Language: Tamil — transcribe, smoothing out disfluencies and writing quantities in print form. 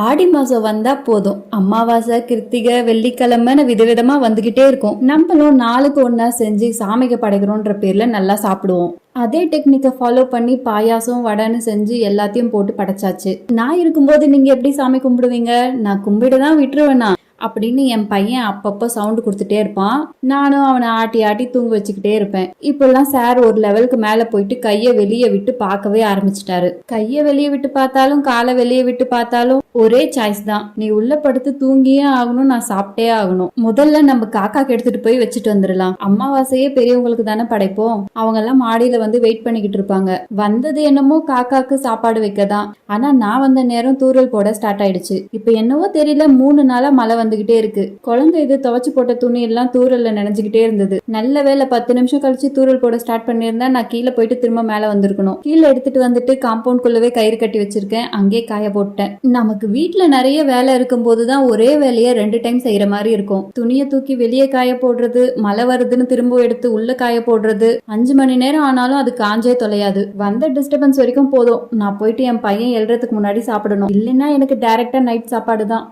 ஆடி மாசம் வந்தா போதும், அமாவாசை கிருத்திகை வெள்ளிக்கிழமைன்னு விதவிதமா வந்துகிட்டே இருக்கும். நம்மளும் நாளுக்கு ஒன்னா செஞ்சு சாமிக்கு படைக்கிறோன்ற பேர்ல நல்லா சாப்பிடுவோம். அதே டெக்னிக்கை ஃபாலோ பண்ணி பாயாசம் வடைன்னு செஞ்சு எல்லாத்தையும் போட்டு படைச்சாச்சு. நான் இருக்கும்போது நீங்க எப்படி சாமி கும்பிடுவீங்க? நான் கும்பிடுதான் விட்டுருவேனா அப்படின்னு என் பையன் அப்பப்போ சவுண்டு கொடுத்துட்டே இருப்பான். நானும் அவனை ஆட்டி ஆட்டி தூங்க வச்சுக்கிட்டே இருப்பேன். இப்பெல்லாம் சார் ஒரு லெவலுக்கு மேல போயிட்டு கையை வெளியே விட்டு பார்க்கவே ஆரம்பிச்சிட்டாரு. கையை வெளியே விட்டு பார்த்தாலும் காலை வெளியே விட்டு பார்த்தாலும் ஒரே சாய்ஸ் தான், நீ உள்ள படுத்து தூங்கியே ஆகணும், நான் சாப்பிட்டே ஆகணும். முதல்ல நம்ம காக்காக்கு எடுத்துட்டு போய் வச்சுட்டு வந்துடலாம். அமாவாசையே பெரியவங்களுக்கு தானே படைப்போம். அவங்க எல்லாம் மாடியில வந்து வெயிட் பண்ணிக்கிட்டு இருப்பாங்க. வந்தது என்னமோ காக்காக்கு சாப்பாடு வைக்கதான். ஆனா நான் வந்த நேரம் தூரல் போட ஸ்டார்ட் ஆயிடுச்சு. இப்ப என்னவோ தெரியல, 3 நாளா மழை வந்துகிட்டே இருக்கு. குழந்தை இது துவைச்சு போட்ட துணி எல்லாம் தூரல்ல நினைஞ்சுக்கிட்டே இருந்தது. நல்ல வேலை 10 நிமிஷம் கழிச்சு தூரல் போட ஸ்டார்ட் பண்ணியிருந்தா நான் கீழே போயிட்டு திரும்ப மேல வந்திருக்கணும். கீழே எடுத்துட்டு வந்துட்டு காம்பவுண்ட் குள்ளவே கயிறு கட்டி வச்சிருக்கேன், அங்கே காய போட்டேன். நமக்கு வீட்டுல நிறைய வேலை இருக்கும் போதுதான் ஒரே வேலையை 2 டைம் செய்யற மாதிரி இருக்கும். துணியை தூக்கி வெளியே காய போடுறது, மழை வருதுன்னு திரும்ப எடுத்து உள்ள காய போடுறது, 5 மணி நேரம் ஆனாலும் அது காஞ்சே தொலையாது. வந்த டிஸ்டர்பன்ஸ் வரைக்கும் போதும், நான் போயிட்டு என் பையன் எழுறதுக்கு முன்னாடி சாப்பிடணும். இல்லைன்னா எனக்கு டைரக்டா நைட் சாப்பாடு தான்.